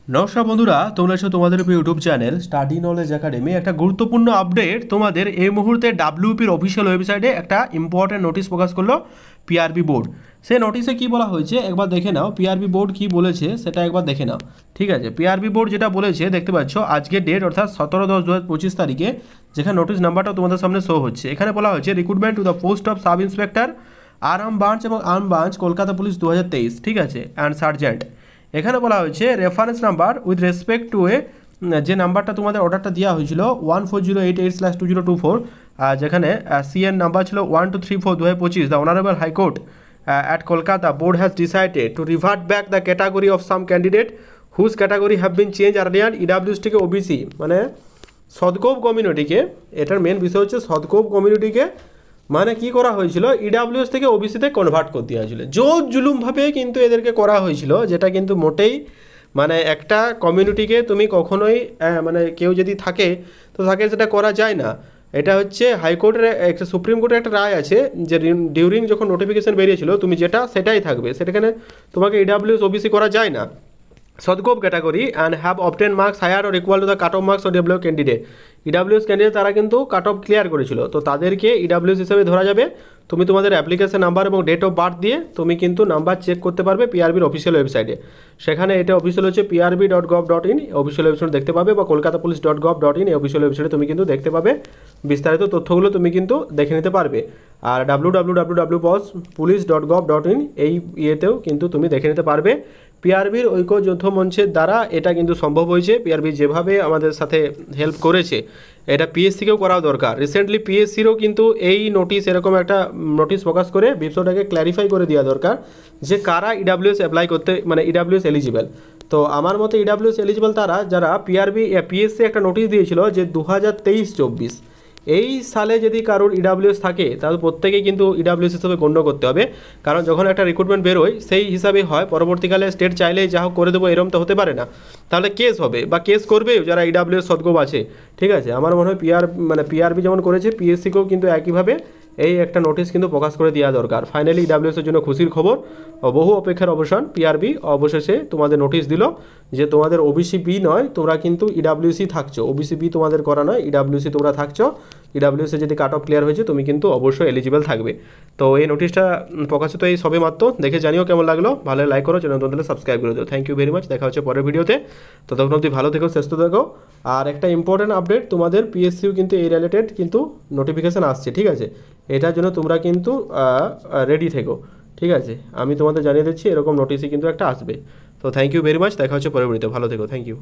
নমস্কার বন্ধুরা, তোমরা এসো তোমাদের YouTube channel study knowledge academy. একটা গুরুত্বপূর্ণ আপডেট তোমাদের এই মুহূর্তে ডাব্লিউপির অফিসিয়াল ওয়েবসাইটে একটা ইম্পর্টেন্ট নোটিশ প্রকাশ করলো পিআরবি বোর্ড। সেই নোটিশে কি বলা হয়েছে একবার দেখে নাও। পিআরবি বোর্ড কি বলেছে সেটা একবার দেখে নাও, ঠিক আছে। পিআরবি বোর্ড যেটা বলেছে দেখতে পাচ্ছ, আজকে ডেট অর্থাৎ 17/10/2025 তারিখে, যেখানে নোটিশ নাম্বারটা তোমাদের সামনে শো হচ্ছে। এখানে বলা হয়েছে recruitment to the post of sub inspector arm branch এবং আর্ম ব্রাঞ্চ কলকাতা পুলিশ 2023, ঠিক আছে, অ্যান্ড সার্জেন্ট। এখানে বলা হয়েছে reference number with respect to যে নাম্বারটা তোমাদের অর্ডারটা দেওয়া হয়েছিল 1408/2024, যেখানে সিএন নাম্বার ছিল 1234/2025, the honourable high court at Kolkata board has decided to revert back the category of some candidate whose category have been change earlier EWS থেকে ওবিসি, মানে সদকোপ কমিউনিটিকে, এটার মেন বিষয় হচ্ছে সদকোপ কমিউনিটিকে মানে কি করা হয়েছিল, ইডাব্লিউএস থেকে ওবিসিতে কনভার্ট করে দেওয়া হয়েছিল। জোর জুলুমভাবে কিন্তু এদেরকে করা হয়েছিল, যেটা কিন্তু মোটেই মানে একটা কমিউনিটিকে তুমি কখনোই মানে কেউ যদি থাকে তো তাকে সেটা করা যায় না। এটা হচ্ছে হাইকোর্টের একটা, সুপ্রিম কোর্টের একটা রায় আছে যে ডিউরিং যখন নোটিফিকেশন বেরিয়েছিল তুমি যেটা সেটাই থাকবে, সেটাখানে তোমাকে ইডাব্লিউএস ওবিসি করা যায় না। সদকোপ category and have obtained marks higher or equal to the cut off marks of W candidate. EWS candidate তারা কিন্তু কাট অফ ক্লিয়ার করেছিল, তো তাদেরকে ইডাব্লিউএস হিসেবে ধরা যাবে। তুমি তোমাদের অ্যাপ্লিকেশন নাম্বার এবং ডেট অফ বার্থ দিয়ে তুমি কিন্তু নাম্বার চেক করতে পারবে পিআরবির অফিসিয়াল ওয়েবসাইটে। সেখানে এটা অফিসিয়াল হচ্ছে prb.gov.in, অফিসিয়াল ওয়েবসাইট দেখতে পাবে, বা kolkatapolice.gov.in এই অফিসিয়াল ওয়েবসাইটে তুমি কিন্তু দেখতে পাবে। বিস্তারিত তথ্যগুলো তুমি কিন্তু দেখে নিতে পারবে। আর www.police.gov.in এই ইয়েতেও কিন্তু তুমি দেখে নিতে পারবে। পিআরবির ঐক্য যৌথ মঞ্চের দ্বারা এটা কিন্তু সম্ভব হয়েছে। পিআরবি যেভাবে আমাদের সাথে হেল্প করেছে, এটা পিএসসিকেও করাও দরকার। রিসেন্টলি পিএসসিরও কিন্তু এই নোটিশ, এরকম একটা নোটিশ প্রকাশ করে বিষয়টাকে ক্ল্যারিফাই করে দেওয়া দরকার যে কারা ইডাব্লিউএস অ্যাপ্লাই করতে, মানে ইডাব্লিউএস এলিজিবল। তো আমার মতে ইডাব্লিউএস এলিজিবল তারা যারা পিএসসি একটা নোটিশ দিয়েছিল যে 2023-24 এই সালে যদি কারোর ইডাব্লিউএস থাকে তাহলে প্রত্যেকেই কিন্তু ইডাব্লিউএস হিসেবে গণ্য করতে হবে। কারণ যখন একটা রিক্রুটমেন্ট বেরোয় সেই হিসাবে হয়, পরবর্তীকালে স্টেট চাইলেই যা হোক করে দেবো এরকম তো হতে পারে না, তাহলে কেস হবে বা কেস করবেও যারা ইডাব্লিউএস সদগোপ আছে, ঠিক আছে। আমার মনে হয় পিআরবি যেমন করেছে পিএসসিকেও কিন্তু একইভাবে এই একটা নোটিশ কিন্তু প্রকাশ করে দেওয়া দরকার। ফাইনালি ইডাব্লিউএসের জন্য খুশির খবর, বহু অপেক্ষার অবসান। পিআরবি অবশেষে তোমাদের নোটিশ দিল যে তোমাদের ওবিসি বি নয়, তোমরা কিন্তু ইডাব্লিউসি থাকছো। ওবিসি বি তোমাদের করা নয়, ইডাব্লিউসি তোমরা থাকছো। ইডাব্লিউসি যদি কাট অফ ক্লিয়ার হয়েছে তুমি কিন্তু অবশ্যই এলিজিবল থাকবে। তো এই নোটিশটা প্রকাশিত এই সবে মাত্র, দেখে জানিও কেমন লাগলো। ভালো লাইক করো, চ্যানেল নতুন সাবস্ক্রাইব করে দিও। থ্যাংক ইউ ভেরি মাচ, দেখা হচ্ছে পরের ভিডিওতে। ততক্ষণ অবধি ভালো থেকো, সুস্থ থেকো। আর একটা ইম্পর্টেন্ট আপডেট, তোমাদের পিএসসিও কিন্তু এই রিলেটেড কিন্তু নোটিফিকেশান আসছে, ঠিক আছে। এটার জন্য তোমরা কিন্তু রেডি থেকো, ঠিক আছে। আমি তোমাদের জানিয়ে দিচ্ছি এরকম নোটিশই কিন্তু একটা আসবে। তো থ্যাংক ইউ ভেরি মাচ, দেখা হচ্ছে পরের ভিডিওতে। ভালো থেকো, থ্যাংক ইউ।